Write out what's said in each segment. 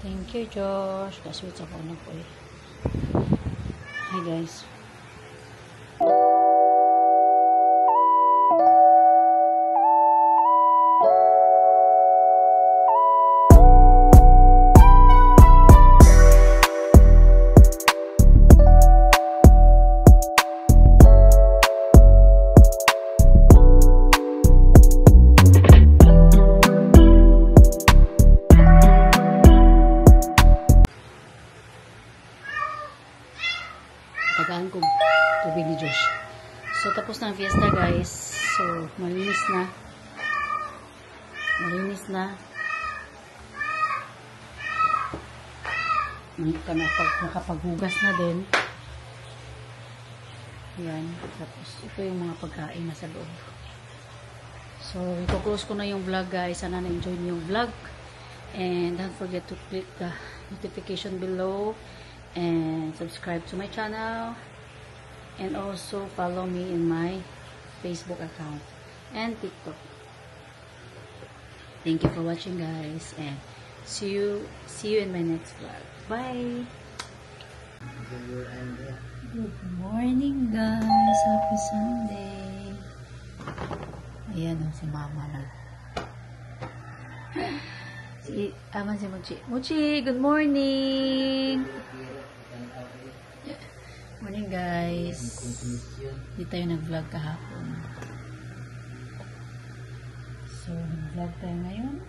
Thank you, Josh. Kaswit sa phone ko eh. Hi, guys. Tagaan ko tubig ni Josh. So, tapos na ang fiesta, guys. So, malinis na. Malinis na. Nakapaghugas na din. Yan. Tapos, ito yung mga pagkain na sa loob. So, i-close ko na yung vlog, guys. Sana na-enjoy niyo yung vlog. And don't forget to click the notification below. And subscribe to my channel, and also follow me in my Facebook account and TikTok. Thank you for watching, guys, and see you in my next vlog. Bye. Good morning, guys. Happy Sunday. Ayan o, si Mama na. Si Mochi. Mochi, good morning. Morning, guys. Hindi tayo nag-vlog kahapon. So, nag-vlog tayo ngayon.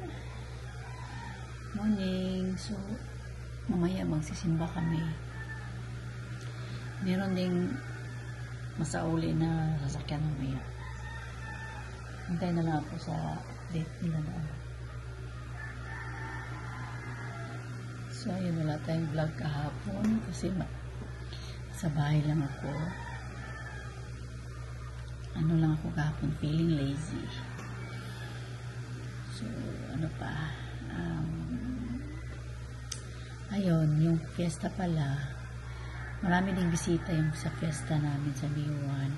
Morning. So, mamaya magsisimba kami. Meron ding masauli na sasakyan mamaya. Hintay na lang ako sa date nila na. So, ayun, wala tayong vlog kahapon kasi sa bahay lang ako. Ano lang ako kahapon, feeling lazy. So, ano pa? Ayun, yung fiesta pala. Marami ding bisita yung sa fiesta namin sa Biwan.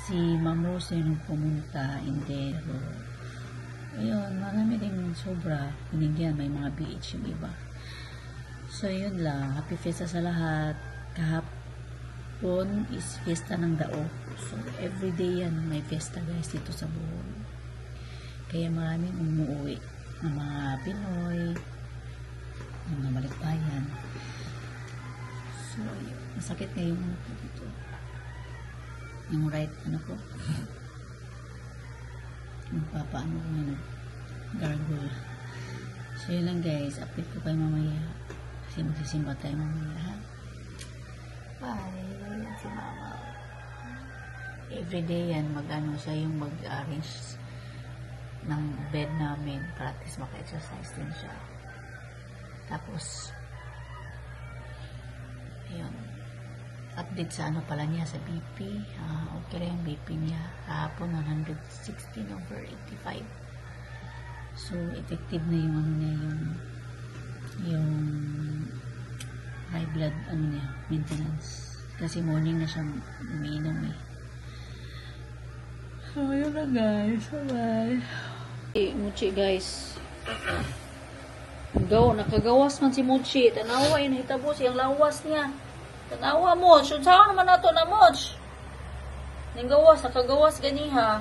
Si Ma'am Rose yung pumunta, Indero. Ayun, marami ding sobra. Binigyan, may mga BH yung iba. So, yun lang. Happy fiesta sa lahat. Kahapon is fiesta ng Dao. So, everyday yan may fiesta, guys, dito sa Bohol. Kaya maraming umuwi ng mga Pinoy, ng mga Malikbayan. So, yun. Masakit ngayon po dito. Yung right, ano po? Yung papaano ko ngayon. Gargle. So, yun lang, guys. Update ko kayo mamaya. Kasi magsisimba tayo mamaya, ha? Bye! Si Mama. Everyday yan, mag-ano siya, yung mag-arrange ng bed namin para at least maka-exercise din siya. Tapos, ayun, update sa ano pala niya, sa BP. Okay lang yung BP niya. Hapon, 116/85. So, effective na yung ano niya, yung high blood ano niya, maintenance. Kasi morning na siya umiinom eh. So, yun na, guys. Bye-bye. Mochi, guys. Nakagawas man si Mochi. Tanawa, inahitabo siyang lawas niya. Tanawa, Moch. Saan naman nato na, Moch? Ninggawas, nakagawas ganiha.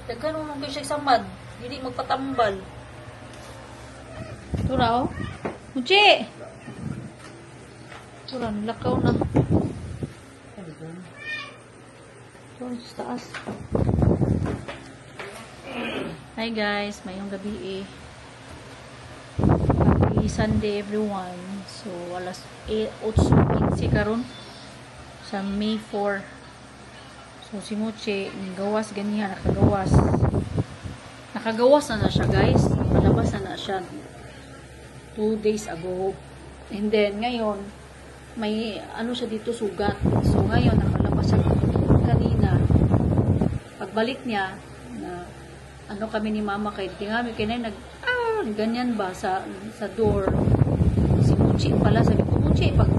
Tagkan mo kayo siya samad. Hindi magpatambal. Ito na, oh. Mochi! Ito na, nilakaw na. Ito, sa taas. Hi guys, mayong gabi eh. Happy Sunday everyone. So, alas 8:15 karon sa May 4. So, si Mochi, gawas ganiha, nakagawas. Nakagawas na siya, guys. Malabas na siya 2 days ago. And then, ngayon, may ano siya dito, sugat. So, ngayon, nakalabas siya kanina. Pagbalik niya, na ano kami ni Mama kay tingami kinay ganyan ba sa door. Si Mochi pala, sabi ko, Mochi, pag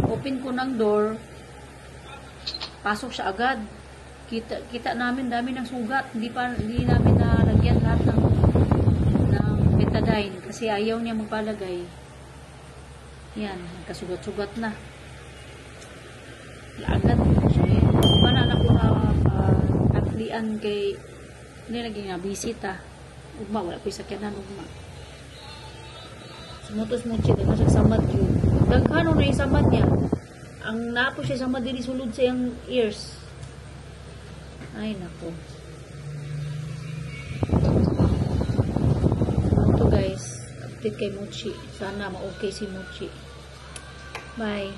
open ko ng door, pasok siya agad. Kita namin dami ng sugat, hindi namin nalagyan lahat ng betadine kasi ayaw niya magpalagay. Yan, nagkasugat-sugat na. Laagad. So, yan. Mana na ko na atlian kay hindi lagi nga bisita. Ugma, wala ko sakyanan ugma. Sumutos mo siya, dahil siya samad yun. Dagkano na yung samad niya. Ang napo siya samad din sulod sa yung ears. Ay, nako. Ito guys, update kay Mochi. Sana ma-okay si Mochi. Bye.